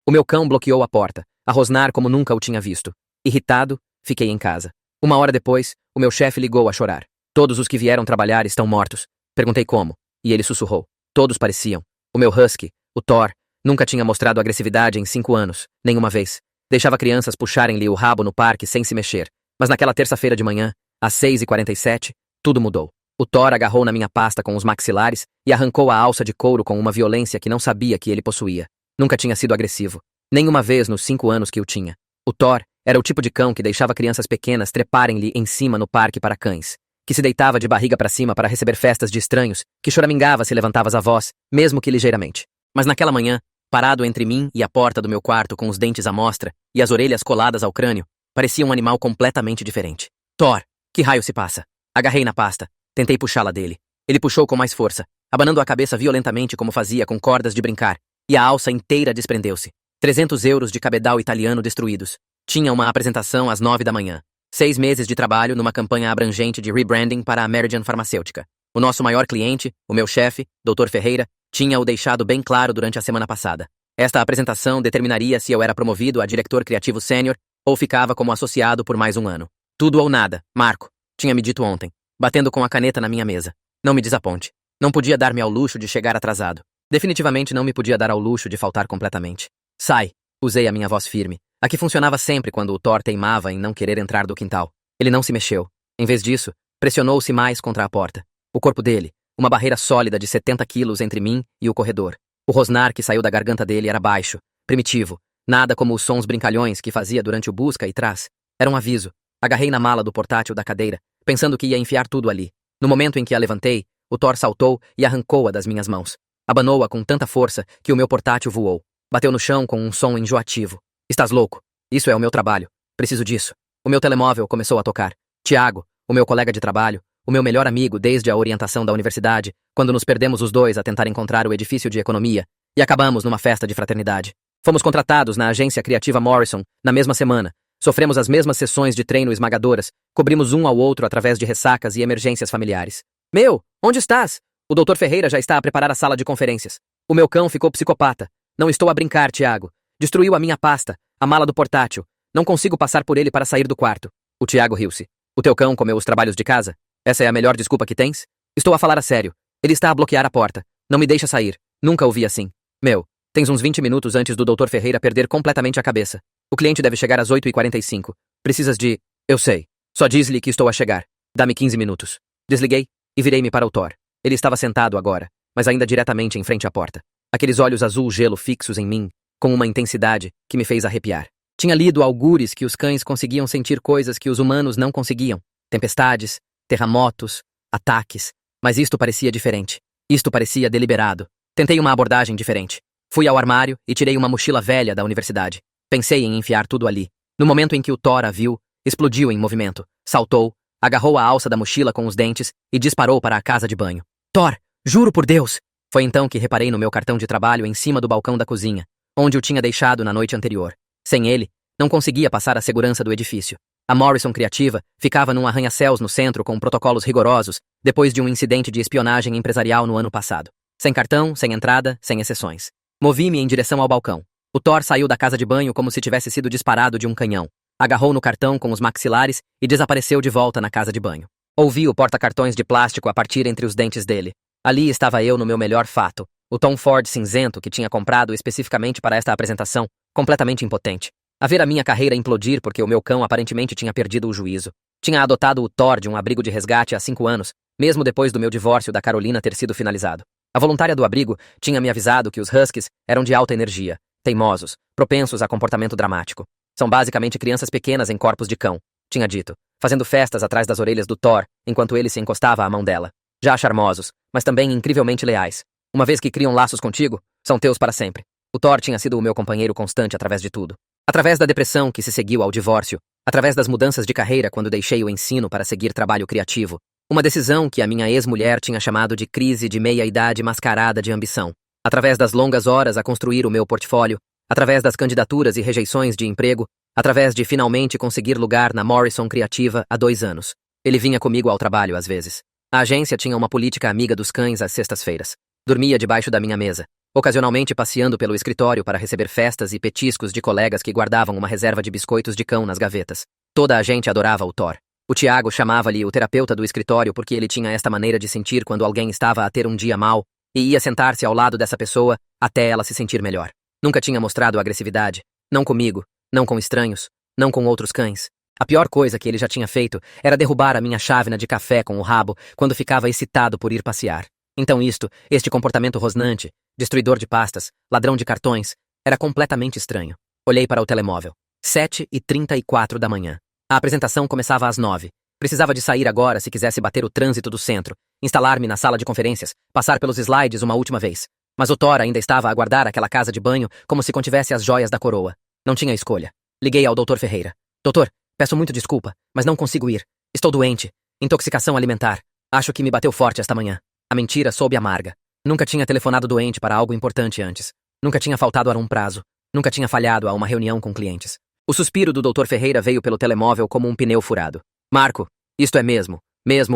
O meu cão bloqueou a porta, a rosnar como nunca o tinha visto. Irritado, fiquei em casa. 1 hora depois, o meu chefe ligou a chorar. Todos os que vieram trabalhar estão mortos. Perguntei como, e ele sussurrou. Todos pareciam. O meu husky, o Thor, nunca tinha mostrado agressividade em 5 anos, nenhuma vez. Deixava crianças puxarem-lhe o rabo no parque sem se mexer. Mas naquela terça-feira de manhã, às 6h47, tudo mudou. O Thor agarrou na minha pasta com os maxilares e arrancou a alça de couro com uma violência que não sabia que ele possuía. Nunca tinha sido agressivo. Nenhuma vez nos 5 anos que o tinha. O Thor era o tipo de cão que deixava crianças pequenas treparem-lhe em cima no parque para cães, que se deitava de barriga para cima para receber festas de estranhos, que choramingava se levantavas a voz, mesmo que ligeiramente. Mas naquela manhã, parado entre mim e a porta do meu quarto com os dentes à mostra e as orelhas coladas ao crânio, parecia um animal completamente diferente. Thor, que raio se passa? Agarrei na pasta, tentei puxá-la dele. Ele puxou com mais força, abanando a cabeça violentamente como fazia com cordas de brincar, e a alça inteira desprendeu-se. 300 euros de cabedal italiano destruídos. Tinha uma apresentação às 9 da manhã. 6 meses de trabalho numa campanha abrangente de rebranding para a Meridian Farmacêutica. O nosso maior cliente, o meu chefe, Dr. Ferreira, tinha-o deixado bem claro durante a semana passada. Esta apresentação determinaria se eu era promovido a diretor criativo sênior ou ficava como associado por mais 1 ano. Tudo ou nada, Marco, tinha me dito ontem, batendo com a caneta na minha mesa. Não me desaponte. Não podia dar-me ao luxo de chegar atrasado. Definitivamente não me podia dar ao luxo de faltar completamente. Sai, usei a minha voz firme, a que funcionava sempre quando o Thor teimava em não querer entrar do quintal. Ele não se mexeu. Em vez disso, pressionou-se mais contra a porta. O corpo dele, uma barreira sólida de 70 quilos entre mim e o corredor. O rosnar que saiu da garganta dele era baixo, primitivo, nada como os sons brincalhões que fazia durante o busca e trás. Era um aviso. Agarrei na mala do portátil da cadeira, pensando que ia enfiar tudo ali. No momento em que a levantei, o Thor saltou e arrancou-a das minhas mãos. Abanou-a com tanta força que o meu portátil voou. Bateu no chão com um som enjoativo. Estás louco? Isso é o meu trabalho. Preciso disso. O meu telemóvel começou a tocar. Tiago, o meu colega de trabalho, o meu melhor amigo desde a orientação da universidade, quando nos perdemos os dois a tentar encontrar o edifício de economia, e acabamos numa festa de fraternidade. Fomos contratados na agência criativa Morrison na mesma semana. Sofremos as mesmas sessões de treino esmagadoras, cobrimos um ao outro através de ressacas e emergências familiares. Meu, onde estás? O Dr. Ferreira já está a preparar a sala de conferências. O meu cão ficou psicopata. Não estou a brincar, Tiago. Destruiu a minha pasta, a mala do portátil. Não consigo passar por ele para sair do quarto. O Tiago riu-se. O teu cão comeu os trabalhos de casa? Essa é a melhor desculpa que tens? Estou a falar a sério. Ele está a bloquear a porta. Não me deixa sair. Nunca o vi assim. Meu, tens uns 20 minutos antes do Dr. Ferreira perder completamente a cabeça. O cliente deve chegar às 8h45. Precisas de... Eu sei. Só diz-lhe que estou a chegar. Dá-me 15 minutos. Desliguei e virei-me para o Thor. Ele estava sentado agora, mas ainda diretamente em frente à porta. Aqueles olhos azul gelo fixos em mim, com uma intensidade que me fez arrepiar. Tinha lido algures que os cães conseguiam sentir coisas que os humanos não conseguiam. Tempestades, terremotos, ataques. Mas isto parecia diferente. Isto parecia deliberado. Tentei uma abordagem diferente. Fui ao armário e tirei uma mochila velha da universidade. Pensei em enfiar tudo ali. No momento em que o Thor a viu, explodiu em movimento. Saltou, agarrou a alça da mochila com os dentes e disparou para a casa de banho. Thor, juro por Deus! Foi então que reparei no meu cartão de trabalho em cima do balcão da cozinha, onde o tinha deixado na noite anterior. Sem ele, não conseguia passar a segurança do edifício. A Morrison Criativa ficava num arranha-céus no centro com protocolos rigorosos, depois de um incidente de espionagem empresarial no ano passado. Sem cartão, sem entrada, sem exceções. Movi-me em direção ao balcão. O Thor saiu da casa de banho como se tivesse sido disparado de um canhão. Agarrou no cartão com os maxilares e desapareceu de volta na casa de banho. Ouvi o porta-cartões de plástico a partir entre os dentes dele. Ali estava eu no meu melhor fato, o Tom Ford cinzento que tinha comprado especificamente para esta apresentação, completamente impotente. A ver a minha carreira implodir porque o meu cão aparentemente tinha perdido o juízo. Tinha adotado o Thor de um abrigo de resgate há 5 anos, mesmo depois do meu divórcio da Carolina ter sido finalizado. A voluntária do abrigo tinha me avisado que os huskies eram de alta energia, teimosos, propensos a comportamento dramático. São basicamente crianças pequenas em corpos de cão, tinha dito, fazendo festas atrás das orelhas do Thor, enquanto ele se encostava à mão dela. Já charmosos, mas também incrivelmente leais. Uma vez que criam laços contigo, são teus para sempre. O Thor tinha sido o meu companheiro constante através de tudo. Através da depressão que se seguiu ao divórcio, através das mudanças de carreira quando deixei o ensino para seguir trabalho criativo, uma decisão que a minha ex-mulher tinha chamado de crise de meia-idade mascarada de ambição, através das longas horas a construir o meu portfólio, através das candidaturas e rejeições de emprego, através de finalmente conseguir lugar na Morrison Criativa há 2 anos. Ele vinha comigo ao trabalho às vezes. A agência tinha uma política amiga dos cães às sextas-feiras. Dormia debaixo da minha mesa. ocasionalmente passeando pelo escritório para receber festas e petiscos de colegas que guardavam uma reserva de biscoitos de cão nas gavetas. Toda a gente adorava o Thor. O Tiago chamava-lhe o terapeuta do escritório porque ele tinha esta maneira de sentir quando alguém estava a ter um dia mau e ia sentar-se ao lado dessa pessoa até ela se sentir melhor. Nunca tinha mostrado agressividade. Não comigo, não com estranhos, não com outros cães. A pior coisa que ele já tinha feito era derrubar a minha chávena de café com o rabo quando ficava excitado por ir passear. Então este comportamento rosnante, destruidor de pastas, ladrão de cartões, era completamente estranho. Olhei para o telemóvel. 7h34 da manhã. A apresentação começava às 9. Precisava de sair agora se quisesse bater o trânsito do centro, instalar-me na sala de conferências, passar pelos slides uma última vez. Mas o Thor ainda estava a aguardar aquela casa de banho como se contivesse as joias da coroa. Não tinha escolha. Liguei ao Dr. Ferreira. Doutor, peço muito desculpa, mas não consigo ir. Estou doente. Intoxicação alimentar. Acho que me bateu forte esta manhã. A mentira soube amarga. Nunca tinha telefonado doente para algo importante antes. Nunca tinha faltado a um prazo. Nunca tinha falhado a uma reunião com clientes. O suspiro do Dr. Ferreira veio pelo telemóvel como um pneu furado. Marco, isto é mesmo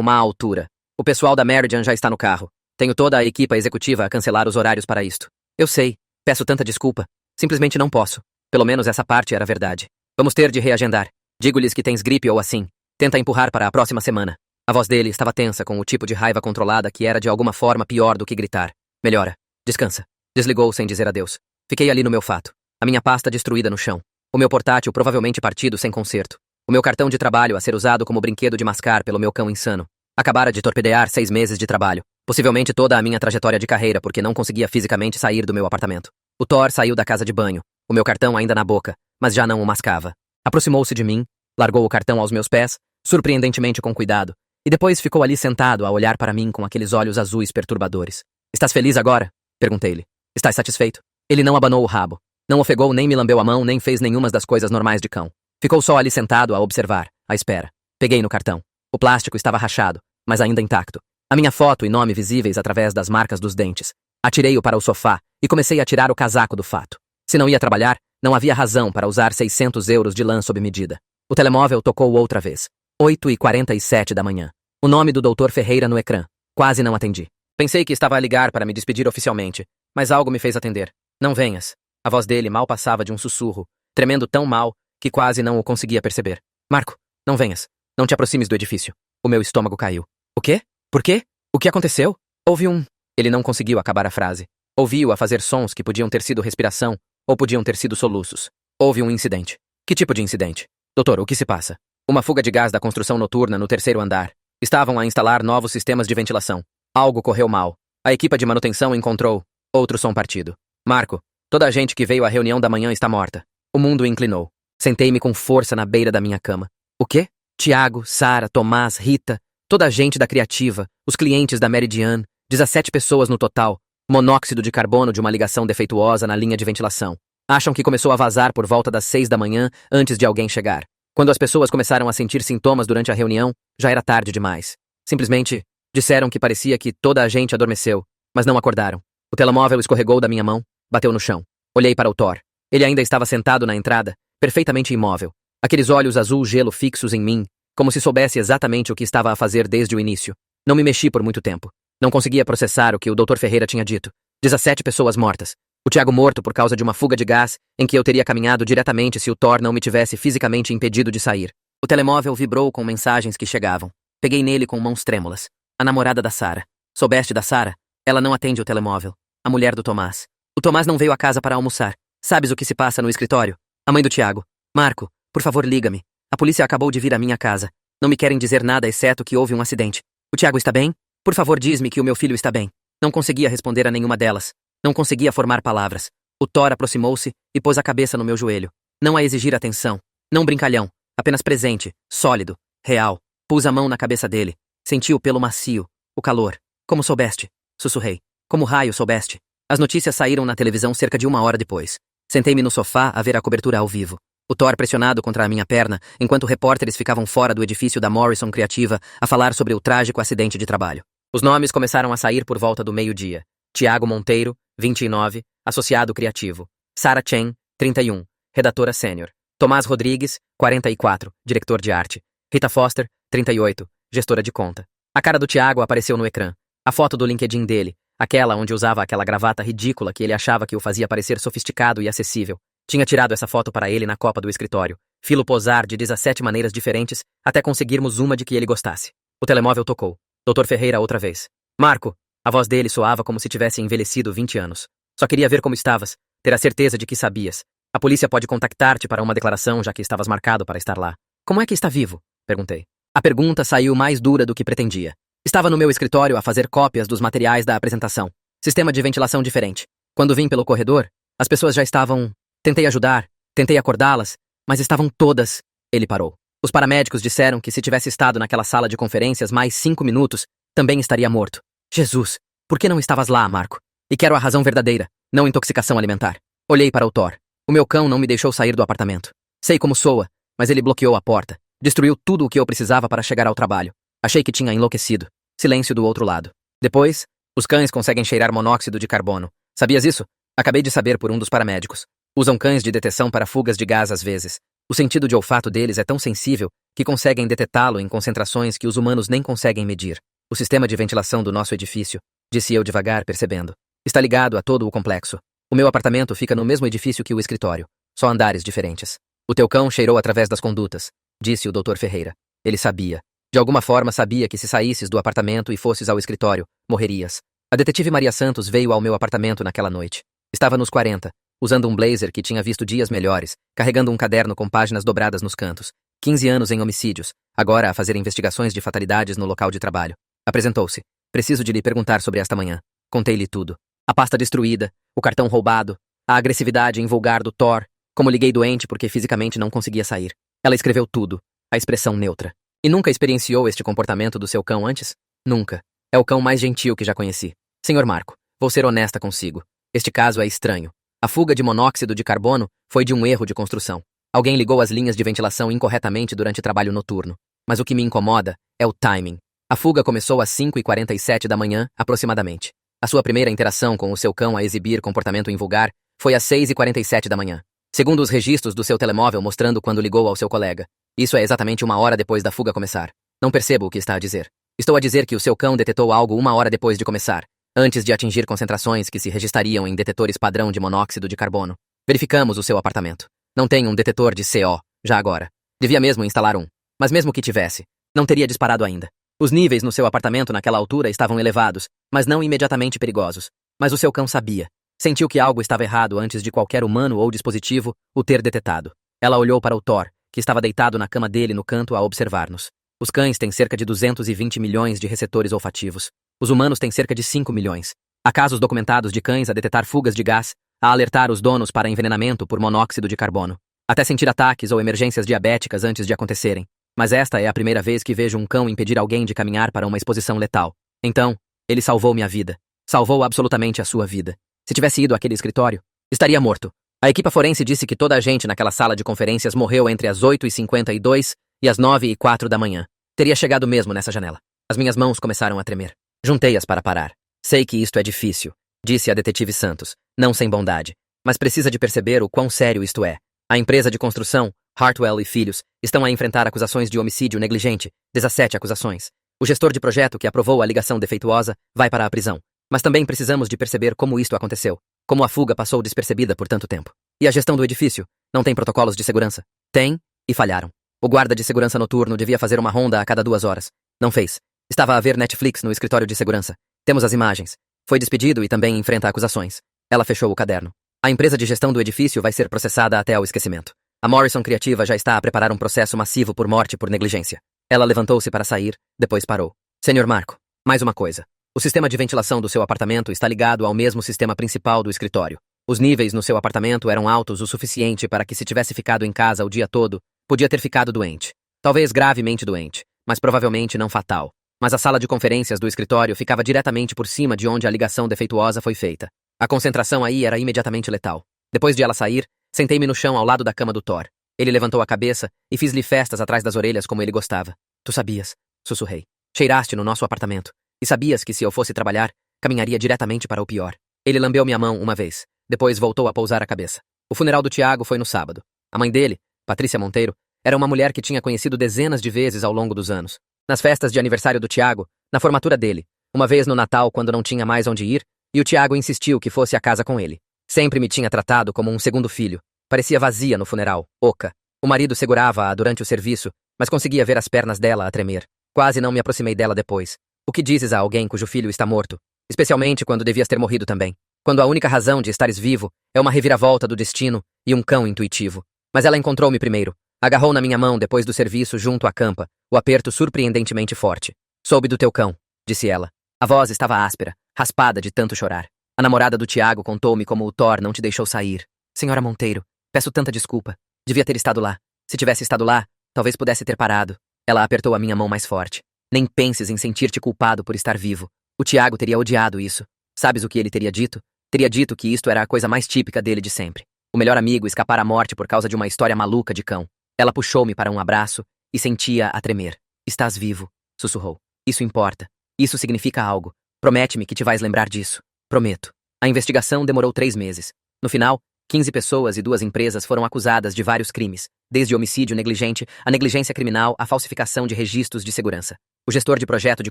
má altura. O pessoal da Meridian já está no carro. Tenho toda a equipa executiva a cancelar os horários para isto. Eu sei, peço tanta desculpa. Simplesmente não posso. Pelo menos essa parte era verdade. Vamos ter de reagendar. Digo-lhes que tens gripe ou assim. Tenta empurrar para a próxima semana. A voz dele estava tensa com o tipo de raiva controlada que era de alguma forma pior do que gritar. Melhora. Descansa. Desligou sem dizer adeus. Fiquei ali no meu fato. A minha pasta destruída no chão. O meu portátil provavelmente partido sem conserto. O meu cartão de trabalho a ser usado como brinquedo de mascar pelo meu cão insano. Acabara de torpedear 6 meses de trabalho. Possivelmente toda a minha trajetória de carreira porque não conseguia fisicamente sair do meu apartamento. O Thor saiu da casa de banho. O meu cartão ainda na boca, mas já não o mascava. Aproximou-se de mim, largou o cartão aos meus pés, surpreendentemente com cuidado, e depois ficou ali sentado a olhar para mim com aqueles olhos azuis perturbadores. Estás feliz agora? Perguntei-lhe. Estás satisfeito? Ele não abanou o rabo. Não ofegou nem me lambeu a mão nem fez nenhuma das coisas normais de cão. Ficou só ali sentado a observar, à espera. Peguei no cartão. O plástico estava rachado, mas ainda intacto. A minha foto e nome visíveis através das marcas dos dentes. Atirei-o para o sofá e comecei a tirar o casaco do fato. Se não ia trabalhar, não havia razão para usar 600 euros de lã sob medida. O telemóvel tocou outra vez. 8h47 da manhã. O nome do Dr. Ferreira no ecrã. Quase não atendi. Pensei que estava a ligar para me despedir oficialmente, mas algo me fez atender. Não venhas. A voz dele mal passava de um sussurro, tremendo tão mal que quase não o conseguia perceber. Marco, não venhas. Não te aproximes do edifício. O meu estômago caiu. O quê? Por quê? O que aconteceu? Houve um... Ele não conseguiu acabar a frase. Ouvi-o a fazer sons que podiam ter sido respiração ou podiam ter sido soluços. Houve um incidente. Que tipo de incidente? Doutor, o que se passa? Uma fuga de gás da construção noturna no 3º andar. Estavam a instalar novos sistemas de ventilação. Algo correu mal. A equipa de manutenção encontrou outro som partido. Marco, toda a gente que veio à reunião da manhã está morta. O mundo inclinou. Sentei-me com força na beira da minha cama. O quê? Tiago, Sara, Tomás, Rita, toda a gente da Criativa, os clientes da Meridian, 17 pessoas no total, monóxido de carbono de uma ligação defeituosa na linha de ventilação. Acham que começou a vazar por volta das 6 da manhã antes de alguém chegar. Quando as pessoas começaram a sentir sintomas durante a reunião, já era tarde demais. Simplesmente disseram que parecia que toda a gente adormeceu, mas não acordaram. O telemóvel escorregou da minha mão, bateu no chão. Olhei para o Thor. Ele ainda estava sentado na entrada, perfeitamente imóvel. Aqueles olhos azul gelo fixos em mim, como se soubesse exatamente o que estava a fazer desde o início. Não me mexi por muito tempo. Não conseguia processar o que o Dr. Ferreira tinha dito. 17 pessoas mortas. O Tiago morto por causa de uma fuga de gás em que eu teria caminhado diretamente se o Thor não me tivesse fisicamente impedido de sair. O telemóvel vibrou com mensagens que chegavam. Peguei nele com mãos trêmulas. A namorada da Sara. Soubeste da Sara? Ela não atende o telemóvel. A mulher do Tomás. O Tomás não veio à casa para almoçar. Sabes o que se passa no escritório? A mãe do Tiago. Marco, por favor, liga-me. A polícia acabou de vir à minha casa. Não me querem dizer nada exceto que houve um acidente. O Tiago está bem? Por favor, diz-me que o meu filho está bem. Não conseguia responder a nenhuma delas. Não conseguia formar palavras. O Thor aproximou-se e pôs a cabeça no meu joelho. Não a exigir atenção. Não brincalhão. Apenas presente, sólido, real. Pus a mão na cabeça dele. Senti o pelo macio, o calor. Como soubeste? Sussurrei. Como raio soubeste? As notícias saíram na televisão cerca de 1 hora depois. Sentei-me no sofá a ver a cobertura ao vivo. O Thor pressionado contra a minha perna, enquanto repórteres ficavam fora do edifício da Morrison Criativa a falar sobre o trágico acidente de trabalho. Os nomes começaram a sair por volta do meio-dia. Tiago Monteiro, 29, associado criativo. Sara Chen, 31, redatora sênior. Tomás Rodrigues, 44, diretor de arte. Rita Foster, 38, gestora de conta. A cara do Tiago apareceu no ecrã. A foto do LinkedIn dele, aquela onde usava aquela gravata ridícula que ele achava que o fazia parecer sofisticado e acessível. Tinha tirado essa foto para ele na copa do escritório. Filo posar de 17 maneiras diferentes até conseguirmos uma de que ele gostasse. O telemóvel tocou. Dr. Ferreira outra vez. Marco! A voz dele soava como se tivesse envelhecido 20 anos. Só queria ver como estavas, ter a certeza de que sabias. A polícia pode contactar-te para uma declaração, já que estavas marcado para estar lá. Como é que está vivo? Perguntei. A pergunta saiu mais dura do que pretendia. Estava no meu escritório a fazer cópias dos materiais da apresentação. Sistema de ventilação diferente. Quando vim pelo corredor, as pessoas já estavam... Tentei ajudar, tentei acordá-las, mas estavam todas... Ele parou. Os paramédicos disseram que se tivesse estado naquela sala de conferências mais 5 minutos, também estaria morto. Jesus, por que não estavas lá, Marco? E quero a razão verdadeira, não intoxicação alimentar. Olhei para o Thor. O meu cão não me deixou sair do apartamento. Sei como soa, mas ele bloqueou a porta. Destruiu tudo o que eu precisava para chegar ao trabalho. Achei que tinha enlouquecido. Silêncio do outro lado. Depois, os cães conseguem cheirar monóxido de carbono. Sabias isso? Acabei de saber por um dos paramédicos. Usam cães de detecção para fugas de gás às vezes. O sentido de olfato deles é tão sensível que conseguem detectá-lo em concentrações que os humanos nem conseguem medir. O sistema de ventilação do nosso edifício, disse eu devagar, percebendo, está ligado a todo o complexo. O meu apartamento fica no mesmo edifício que o escritório, só andares diferentes. O teu cão cheirou através das condutas, disse o Dr. Ferreira. Ele sabia. De alguma forma sabia que se saísses do apartamento e fosses ao escritório, morrerias. A detetive Maria Santos veio ao meu apartamento naquela noite. Estava nos 40, usando um blazer que tinha visto dias melhores, carregando um caderno com páginas dobradas nos cantos. 15 anos em homicídios, agora a fazer investigações de fatalidades no local de trabalho. Apresentou-se. Preciso de lhe perguntar sobre esta manhã. Contei-lhe tudo. A pasta destruída, o cartão roubado, a agressividade invulgar do Thor, como liguei doente porque fisicamente não conseguia sair. Ela escreveu tudo, a expressão neutra. E nunca experienciou este comportamento do seu cão antes? Nunca. É o cão mais gentil que já conheci. Senhor Marco, vou ser honesta consigo. Este caso é estranho. A fuga de monóxido de carbono foi de um erro de construção. Alguém ligou as linhas de ventilação incorretamente durante o trabalho noturno. Mas o que me incomoda é o timing. A fuga começou às 5h47 da manhã, aproximadamente. A sua primeira interação com o seu cão a exibir comportamento invulgar foi às 6h47 da manhã. Segundo os registros do seu telemóvel mostrando quando ligou ao seu colega. Isso é exatamente 1 hora depois da fuga começar. Não percebo o que está a dizer. Estou a dizer que o seu cão detetou algo 1 hora depois de começar, antes de atingir concentrações que se registrariam em detetores padrão de monóxido de carbono. Verificamos o seu apartamento. Não tem um detetor de CO, já agora. Devia mesmo instalar um. Mas mesmo que tivesse, não teria disparado ainda. Os níveis no seu apartamento naquela altura estavam elevados, mas não imediatamente perigosos. Mas o seu cão sabia. Sentiu que algo estava errado antes de qualquer humano ou dispositivo o ter detetado. Ela olhou para o Thor, que estava deitado na cama dele no canto a observar-nos. Os cães têm cerca de 220 milhões de receptores olfativos. Os humanos têm cerca de 5 milhões. Há casos documentados de cães a detetar fugas de gás, a alertar os donos para envenenamento por monóxido de carbono, até sentir ataques ou emergências diabéticas antes de acontecerem. Mas esta é a primeira vez que vejo um cão impedir alguém de caminhar para uma exposição letal. Então, ele salvou minha vida. Salvou absolutamente a sua vida. Se tivesse ido àquele escritório, estaria morto. A equipa forense disse que toda a gente naquela sala de conferências morreu entre as 8h52 e as 9h04 da manhã. Teria chegado mesmo nessa janela. As minhas mãos começaram a tremer. Juntei-as para parar. Sei que isto é difícil, disse a detetive Santos, não sem bondade, mas precisa de perceber o quão sério isto é. A empresa de construção, Hartwell e Filhos, estão a enfrentar acusações de homicídio negligente, 17 acusações. O gestor de projeto que aprovou a ligação defeituosa vai para a prisão. Mas também precisamos de perceber como isto aconteceu, como a fuga passou despercebida por tanto tempo. E a gestão do edifício? Não tem protocolos de segurança? Tem, e falharam. O guarda de segurança noturno devia fazer uma ronda a cada 2 horas. Não fez. Estava a ver Netflix no escritório de segurança. Temos as imagens. Foi despedido e também enfrenta acusações. Ela fechou o caderno. A empresa de gestão do edifício vai ser processada até ao esquecimento. A Morrison Criativa já está a preparar um processo massivo por morte por negligência. Ela levantou-se para sair, depois parou. Senhor Marco, mais uma coisa. O sistema de ventilação do seu apartamento está ligado ao mesmo sistema principal do escritório. Os níveis no seu apartamento eram altos o suficiente para que, se tivesse ficado em casa o dia todo, podia ter ficado doente. Talvez gravemente doente, mas provavelmente não fatal. Mas a sala de conferências do escritório ficava diretamente por cima de onde a ligação defeituosa foi feita. A concentração aí era imediatamente letal. Depois de ela sair, sentei-me no chão ao lado da cama do Thor. Ele levantou a cabeça e fiz-lhe festas atrás das orelhas como ele gostava. Tu sabias, sussurrei. Cheiraste no nosso apartamento. E sabias que se eu fosse trabalhar, caminharia diretamente para o pior. Ele lambeu minha mão uma vez. Depois voltou a pousar a cabeça. O funeral do Tiago foi no sábado. A mãe dele, Patrícia Monteiro, era uma mulher que tinha conhecido dezenas de vezes ao longo dos anos. Nas festas de aniversário do Tiago, na formatura dele, Uma vez no Natal, quando não tinha mais onde ir, e o Tiago insistiu que fosse à casa com ele. Sempre me tinha tratado como um segundo filho. Parecia vazia no funeral, oca. O marido segurava-a durante o serviço, mas conseguia ver as pernas dela a tremer. Quase não me aproximei dela depois. O que dizes a alguém cujo filho está morto? Especialmente quando devias ter morrido também. Quando a única razão de estares vivo é uma reviravolta do destino e um cão intuitivo. Mas ela encontrou-me primeiro. Agarrou na minha mão depois do serviço junto à campa, o aperto surpreendentemente forte. Soube do teu cão, disse ela. A voz estava áspera, raspada de tanto chorar. A namorada do Tiago contou-me como o Thor não te deixou sair. Senhora Monteiro, peço tanta desculpa. Devia ter estado lá. Se tivesse estado lá, talvez pudesse ter parado. Ela apertou a minha mão mais forte. Nem penses em sentir-te culpado por estar vivo. O Tiago teria odiado isso. Sabes o que ele teria dito? Teria dito que isto era a coisa mais típica dele de sempre. O melhor amigo escapar à morte por causa de uma história maluca de cão. Ela puxou-me para um abraço e sentia a tremer. Estás vivo, sussurrou. Isso importa. Isso significa algo. Promete-me que te vais lembrar disso. Prometo. A investigação demorou 3 meses. No final, 15 pessoas e 2 empresas foram acusadas de vários crimes, desde homicídio negligente, a negligência criminal, a falsificação de registros de segurança. O gestor de projeto de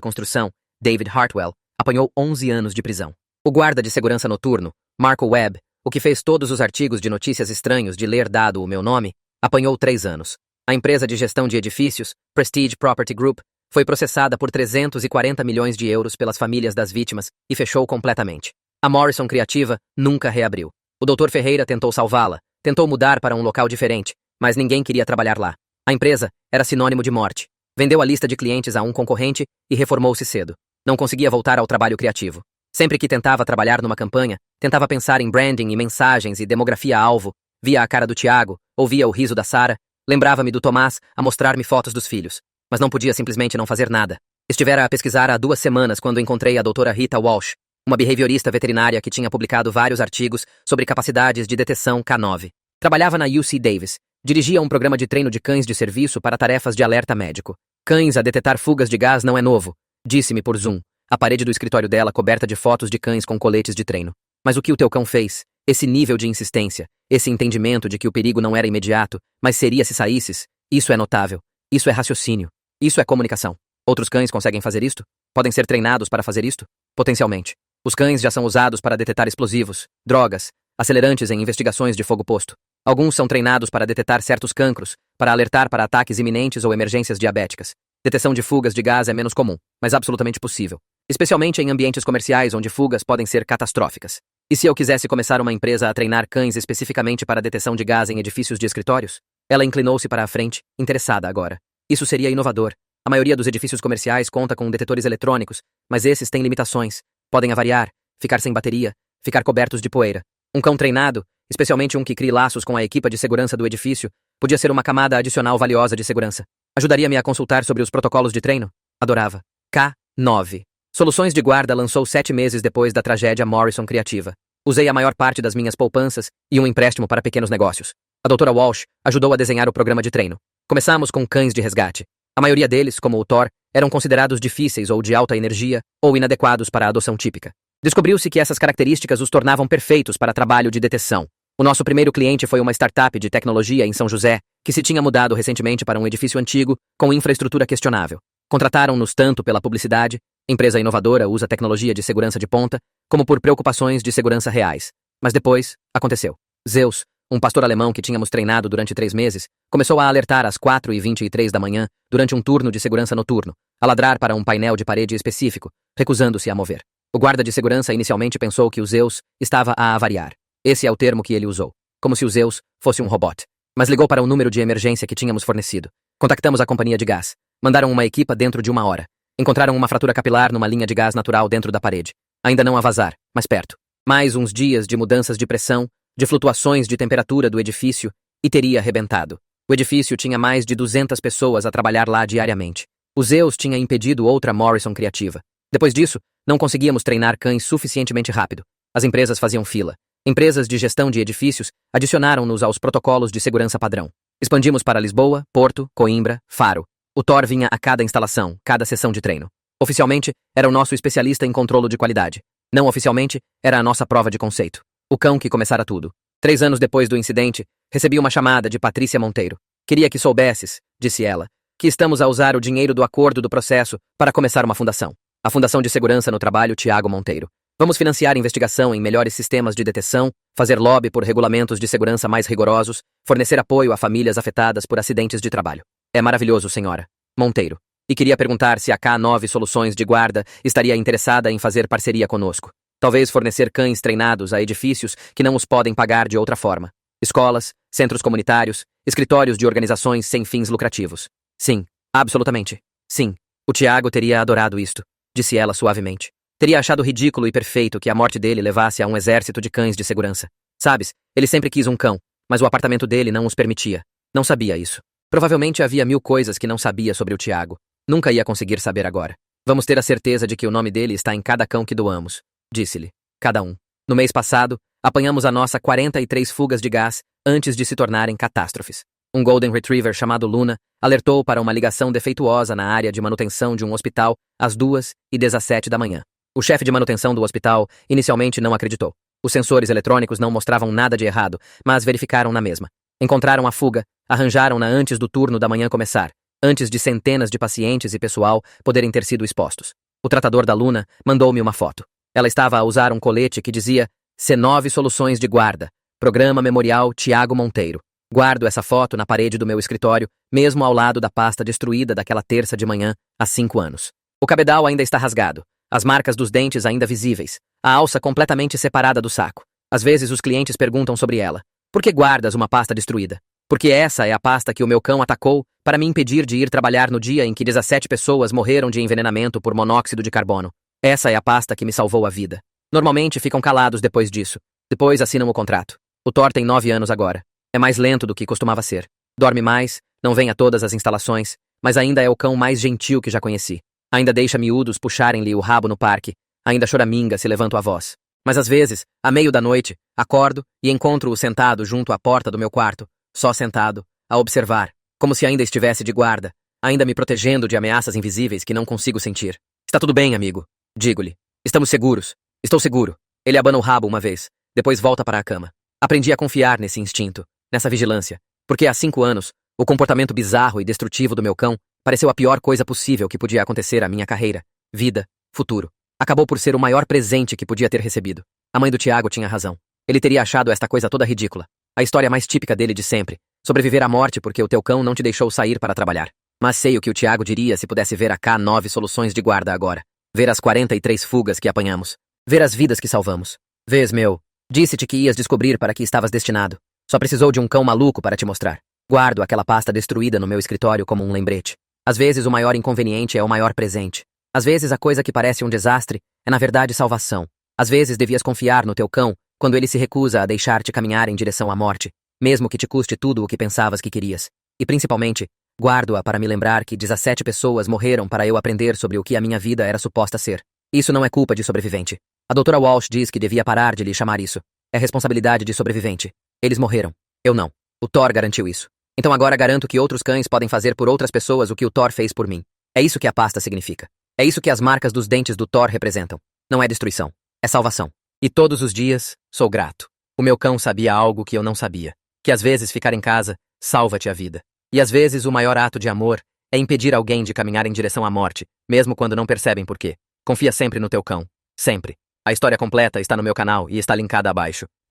construção, David Hartwell, apanhou 11 anos de prisão. O guarda de segurança noturno, Marco Webb, o que fez todos os artigos de notícias estranhos de ler dado o meu nome, apanhou 3 anos. A empresa de gestão de edifícios, Prestige Property Group, foi processada por 340 milhões de euros pelas famílias das vítimas e fechou completamente. A Morrison Criativa nunca reabriu. O Dr. Ferreira tentou salvá-la, tentou mudar para um local diferente, mas ninguém queria trabalhar lá. A empresa era sinônimo de morte. Vendeu a lista de clientes a um concorrente e reformou-se cedo. Não conseguia voltar ao trabalho criativo. Sempre que tentava trabalhar numa campanha, tentava pensar em branding e mensagens e demografia-alvo, via a cara do Tiago, ouvia o riso da Sara, lembrava-me do Tomás a mostrar-me fotos dos filhos. Mas não podia simplesmente não fazer nada. Estivera a pesquisar há 2 semanas quando encontrei a doutora Rita Walsh, uma behaviorista veterinária que tinha publicado vários artigos sobre capacidades de detecção K9. Trabalhava na UC Davis. Dirigia um programa de treino de cães de serviço para tarefas de alerta médico. Cães a detectar fugas de gás não é novo, disse-me por Zoom, a parede do escritório dela coberta de fotos de cães com coletes de treino. Mas o que o teu cão fez? Esse nível de insistência, esse entendimento de que o perigo não era imediato, mas seria se saísses, isso é notável. Isso é raciocínio. Isso é comunicação. Outros cães conseguem fazer isto? Podem ser treinados para fazer isto? Potencialmente. Os cães já são usados para detectar explosivos, drogas, acelerantes em investigações de fogo posto. Alguns são treinados para detectar certos cancros, para alertar para ataques iminentes ou emergências diabéticas. Detecção de fugas de gás é menos comum, mas absolutamente possível. Especialmente em ambientes comerciais onde fugas podem ser catastróficas. E se eu quisesse começar uma empresa a treinar cães especificamente para a detecção de gás em edifícios de escritórios? Ela inclinou-se para a frente, interessada agora. Isso seria inovador. A maioria dos edifícios comerciais conta com detetores eletrônicos, mas esses têm limitações. Podem avariar, ficar sem bateria, ficar cobertos de poeira. Um cão treinado, especialmente um que crie laços com a equipa de segurança do edifício, podia ser uma camada adicional valiosa de segurança. Ajudaria-me a consultar sobre os protocolos de treino? Adorava. K9. Soluções de Guarda lançou 7 meses depois da tragédia Morrison Criativa. Usei a maior parte das minhas poupanças e um empréstimo para pequenos negócios. A doutora Walsh ajudou a desenhar o programa de treino. Começamos com cães de resgate. A maioria deles, como o Thor, eram considerados difíceis ou de alta energia ou inadequados para a adoção típica. Descobriu-se que essas características os tornavam perfeitos para trabalho de detecção. O nosso primeiro cliente foi uma startup de tecnologia em São José, que se tinha mudado recentemente para um edifício antigo, com infraestrutura questionável. Contrataram-nos tanto pela publicidade, empresa inovadora usa tecnologia de segurança de ponta, como por preocupações de segurança reais. Mas depois, aconteceu. Zeus, um pastor alemão que tínhamos treinado durante 3 meses, começou a alertar às 4h23 da manhã, durante um turno de segurança noturno, a ladrar para um painel de parede específico, recusando-se a mover. O guarda de segurança inicialmente pensou que o Zeus estava a avariar. Esse é o termo que ele usou, como se o Zeus fosse um robô. Mas ligou para o número de emergência que tínhamos fornecido. Contactamos a companhia de gás. Mandaram uma equipa dentro de 1 hora. Encontraram uma fratura capilar numa linha de gás natural dentro da parede. Ainda não a vazar, mas perto. Mais uns dias de mudanças de pressão, de flutuações de temperatura do edifício, e teria arrebentado. O edifício tinha mais de 200 pessoas a trabalhar lá diariamente. O Zeus tinha impedido outra Morrison Criativa. Depois disso, não conseguíamos treinar cães suficientemente rápido. As empresas faziam fila. Empresas de gestão de edifícios adicionaram-nos aos protocolos de segurança padrão. Expandimos para Lisboa, Porto, Coimbra, Faro. O Thor vinha a cada instalação, cada sessão de treino. Oficialmente, era o nosso especialista em controlo de qualidade. Não oficialmente, era a nossa prova de conceito. O cão que começara tudo. 3 anos depois do incidente, recebi uma chamada de Patrícia Monteiro. Queria que soubesses, disse ela, que estamos a usar o dinheiro do acordo do processo para começar uma fundação. A Fundação de Segurança no Trabalho Tiago Monteiro. Vamos financiar investigação em melhores sistemas de detecção, fazer lobby por regulamentos de segurança mais rigorosos, fornecer apoio a famílias afetadas por acidentes de trabalho. É maravilhoso, senhora Monteiro. E queria perguntar se a K9 Soluções de Guarda estaria interessada em fazer parceria conosco. Talvez fornecer cães treinados a edifícios que não os podem pagar de outra forma. Escolas, centros comunitários, escritórios de organizações sem fins lucrativos. Sim, absolutamente. Sim. O Tiago teria adorado isto, disse ela suavemente. Teria achado ridículo e perfeito que a morte dele levasse a um exército de cães de segurança. Sabes, ele sempre quis um cão, mas o apartamento dele não os permitia. Não sabia isso. Provavelmente havia 1000 coisas que não sabia sobre o Tiago. Nunca ia conseguir saber agora. Vamos ter a certeza de que o nome dele está em cada cão que doamos, disse-lhe. Cada um. No mês passado, apanhamos a nossa 43 fugas de gás antes de se tornarem catástrofes. Um Golden Retriever chamado Luna alertou para uma ligação defeituosa na área de manutenção de um hospital às 2h17 da manhã. O chefe de manutenção do hospital inicialmente não acreditou. Os sensores eletrônicos não mostravam nada de errado, mas verificaram na mesma. Encontraram a fuga, arranjaram-na antes do turno da manhã começar, antes de centenas de pacientes e pessoal poderem ter sido expostos. O tratador da Luna mandou-me uma foto. Ela estava a usar um colete que dizia C9 Soluções de Guarda, Programa Memorial Tiago Monteiro. Guardo essa foto na parede do meu escritório, mesmo ao lado da pasta destruída daquela terça de manhã, há 5 anos. O cabedal ainda está rasgado, as marcas dos dentes ainda visíveis, a alça completamente separada do saco. Às vezes os clientes perguntam sobre ela. Por que guardas uma pasta destruída? Porque essa é a pasta que o meu cão atacou para me impedir de ir trabalhar no dia em que 17 pessoas morreram de envenenamento por monóxido de carbono. Essa é a pasta que me salvou a vida. Normalmente ficam calados depois disso. Depois assinam o contrato. O Thor tem 9 anos agora. É mais lento do que costumava ser. Dorme mais, não vem a todas as instalações, mas ainda é o cão mais gentil que já conheci. Ainda deixa miúdos puxarem-lhe o rabo no parque. Ainda choraminga se levanto a voz. Mas às vezes, à meio da noite, acordo e encontro-o sentado junto à porta do meu quarto, só sentado, a observar, como se ainda estivesse de guarda, ainda me protegendo de ameaças invisíveis que não consigo sentir. Está tudo bem, amigo. Digo-lhe. Estamos seguros. Estou seguro. Ele abana o rabo uma vez, depois volta para a cama. Aprendi a confiar nesse instinto, nessa vigilância, porque há 5 anos, o comportamento bizarro e destrutivo do meu cão pareceu a pior coisa possível que podia acontecer à minha carreira, vida, futuro. Acabou por ser o maior presente que podia ter recebido. A mãe do Tiago tinha razão. Ele teria achado esta coisa toda ridícula. A história mais típica dele de sempre. Sobreviver à morte porque o teu cão não te deixou sair para trabalhar. Mas sei o que o Tiago diria se pudesse ver a K9 Soluções de Guarda agora. Ver as 43 fugas que apanhamos. Ver as vidas que salvamos. Vês, meu, disse-te que ias descobrir para que estavas destinado. Só precisou de um cão maluco para te mostrar. Guardo aquela pasta destruída no meu escritório como um lembrete. Às vezes o maior inconveniente é o maior presente. Às vezes a coisa que parece um desastre é na verdade salvação. Às vezes devias confiar no teu cão quando ele se recusa a deixar-te caminhar em direção à morte, mesmo que te custe tudo o que pensavas que querias. E principalmente, guardo-a para me lembrar que 17 pessoas morreram para eu aprender sobre o que a minha vida era suposta ser. Isso não é culpa de sobrevivente. A doutora Walsh diz que devia parar de lhe chamar isso. É responsabilidade de sobrevivente. Eles morreram. Eu não. O Thor garantiu isso. Então agora garanto que outros cães podem fazer por outras pessoas o que o Thor fez por mim. É isso que a pasta significa. É isso que as marcas dos dentes do Thor representam. Não é destruição. É salvação. E todos os dias, sou grato. O meu cão sabia algo que eu não sabia. Que às vezes ficar em casa salva-te a vida. E às vezes o maior ato de amor é impedir alguém de caminhar em direção à morte, mesmo quando não percebem por quê. Confia sempre no teu cão. Sempre. A história completa está no meu canal e está linkada abaixo.